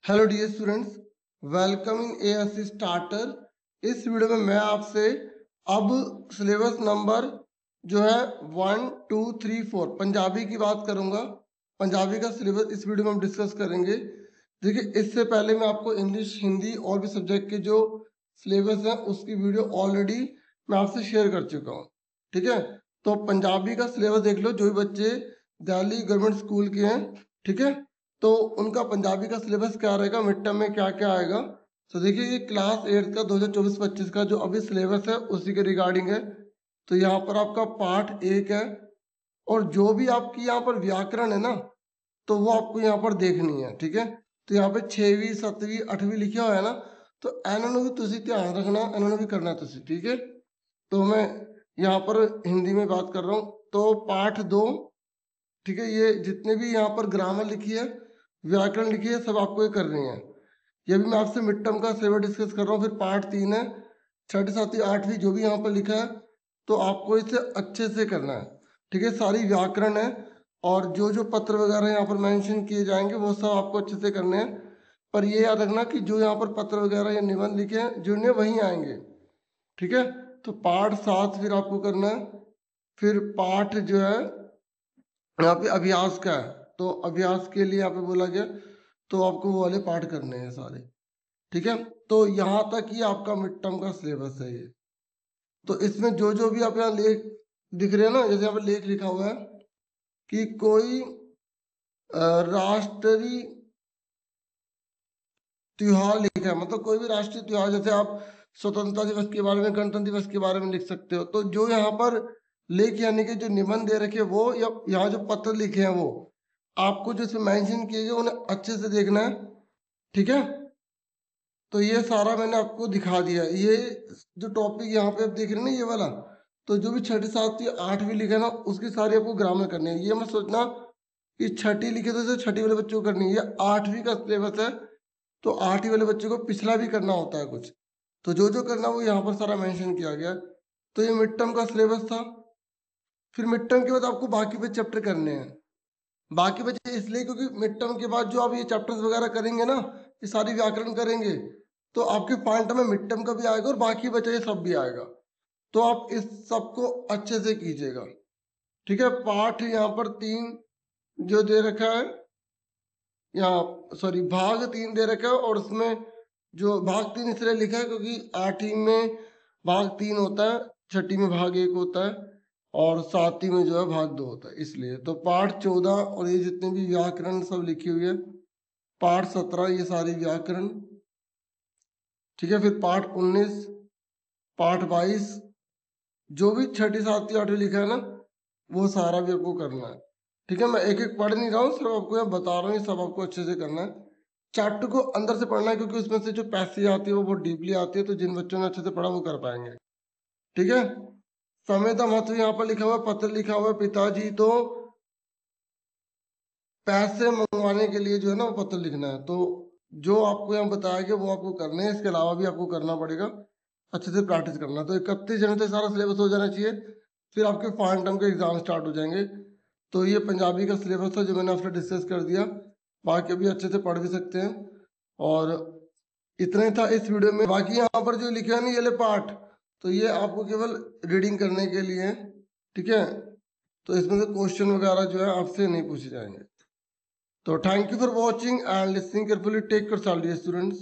Hello dear students, welcome in ASC starter. इस video में मैं आपसे अब सिलेबस नंबर जो है 1, 2, 3, 4 पंजाबी की बात करूंगा। पंजाबी का सिलेबस इस वीडियो में हम डिस्कस करेंगे। देखिए, इससे पहले मैं आपको इंग्लिश, हिंदी और भी सब्जेक्ट के जो सिलेबस है उसकी वीडियो ऑलरेडी मैं आपसे शेयर कर चुका हूँ। ठीक है, तो पंजाबी का सिलेबस देख लो जो भी बच्चे दिल्ली गवर्नमेंट स्कूल के हैं। ठीक है, तो उनका पंजाबी का सिलेबस क्या रहेगा, मिड टर्म में क्या क्या आएगा। तो देखिए, ये क्लास 8 का 2024-25 का जो अभी सिलेबस है उसी के रिगार्डिंग है। तो यहाँ पर आपका पार्ट 1 है, और जो भी आपकी यहाँ पर व्याकरण है ना, तो वो आपको यहाँ पर देखनी है। ठीक है, तो यहाँ पे 6वीं 7वीं 8वीं लिखा हुआ है ना, तो इन्होंने भी तुझे ध्यान रखना, इन्होंने भी करना है तुझे। ठीक है, तो मैं यहाँ पर हिंदी में बात कर रहा हूँ। तो पार्ट 2, ठीक है, ये जितने भी यहाँ पर ग्रामर लिखी है, व्याकरण लिखी है, सब आपको ये करनी है। ये भी मैं आपसे मिड टर्म का सिलेबस डिस्कस कर रहा हूँ। फिर पार्ट 3 है, 6ठी 7वीं 8वीं जो भी यहाँ पर लिखा है, तो आपको इसे अच्छे से करना है। ठीक है, सारी व्याकरण है, और जो जो पत्र वगैरह यहाँ पर मेंशन किए जाएंगे वो सब आपको अच्छे से करने हैं। पर ये याद रखना कि जो यहाँ पर पत्र वगैरह या निबंध लिखे हैं जुड़ने वहीं आएंगे। ठीक है, तो पार्ट 7 फिर आपको करना है। फिर पार्ट जो है यहाँ पे अभ्यास का है, तो अभ्यास के लिए यहाँ पे बोला गया, तो आपको वो वाले पाठ करने हैं सारे। ठीक है, तो यहाँ तक ही आपका मिड टर्म का सिलेबस है ये। तो इसमें जो जो भी आप यहाँ लेख दिख रहे हैं ना, जैसे यहाँ पे लेख लिखा हुआ है कि कोई राष्ट्रीय त्योहार लिखा है, मतलब कोई भी राष्ट्रीय त्योहार, जैसे आप स्वतंत्रता दिवस के बारे में, गणतंत्र दिवस के बारे में लिख सकते हो। तो जो यहाँ पर लेख यानी कि जो निबंध दे रखे हैं वो, या यहाँ जो पत्र लिखे हैं वो आपको जो इसमें मेंशन किए गए उन्हें अच्छे से देखना है। ठीक है, तो ये सारा मैंने आपको दिखा दिया। ये जो टॉपिक यहाँ पे आप देख रहे हैं ना, ये वाला, तो जो भी 6ठी 7वीं 8वीं लिखे ना, उसकी सारी आपको ग्रामर करनी है। ये मत सोचना कि 6ठी लिखे तो सिर्फ 6ठी वाले बच्चों को करनी है। ये 8वीं का सिलेबस है, तो 8वीं वाले बच्चों को पिछला भी करना होता है कुछ। तो जो जो करना वो यहाँ पर सारा मेंशन किया गया है। तो ये मिड टर्म का सिलेबस था। फिर मिड टर्म के बाद आपको बाकी पे चैप्टर करने हैं। बाकी बचे इसलिए क्योंकि मिड टर्म के बाद जो आप ये चैप्टर्स वगैरह करेंगे ना, ये सारी व्याकरण करेंगे, तो आपके फाइनल टर्म में मिड टर्म का भी आएगा और बाकी बचे ये सब भी आएगा। तो आप इस सबको अच्छे से कीजिएगा। ठीक है, पाठ यहाँ पर 3 जो दे रखा है, यहाँ सॉरी भाग 3 दे रखा है, और उसमें जो भाग 3 इसलिए लिखा है क्योंकि 8वीं में भाग 3 होता है, 6ठी में भाग 1 होता है, और 7वीं में जो है भाग 2 होता है, इसलिए। तो पाठ 14 और ये जितने भी व्याकरण सब लिखी हुई है, पाठ 17 ये सारी व्याकरण। ठीक है, फिर पाठ 19, पाठ 22, जो भी 6ठी 7वीं 8वीं लिखा है ना, वो सारा भी आपको करना है। ठीक है, मैं एक एक पढ़ नहीं रहा हूँ, सिर्फ आपको यहाँ बता रहा हूँ, ये सब आपको अच्छे से करना है। चैप्टर को अंदर से पढ़ना है, क्योंकि उसमें से जो पैसेज आती है वो बहुत डीपली आती है, तो जिन बच्चों ने अच्छे से पढ़ा वो कर पाएंगे। ठीक है, समय का महत्व यहाँ पर लिखा हुआ है, पत्र लिखा हुआ है पिताजी, तो पैसे मंगवाने के लिए जो है ना वो पत्र लिखना है। तो जो आपको यहाँ बताया गया वो आपको करना है, इसके अलावा भी आपको करना पड़ेगा, अच्छे से प्रैक्टिस करना। तो 31 जनवरी तक सारा सिलेबस हो जाना चाहिए, फिर आपके फाइनल टर्म के एग्जाम स्टार्ट हो जाएंगे। तो ये पंजाबी का सिलेबस था जो मैंने आपसे डिस्कस कर दिया। बाकी अभी अच्छे से पढ़ भी सकते हैं, और इतना ही था इस वीडियो में। बाकी यहाँ पर जो लिखे हैं ना ये ले पार्ट, तो ये आपको केवल रीडिंग करने के लिए है। ठीक है, तो इसमें से क्वेश्चन वगैरह जो है आपसे नहीं पूछे जाएंगे। So thank you for watching and listening carefully. Take care, dear students.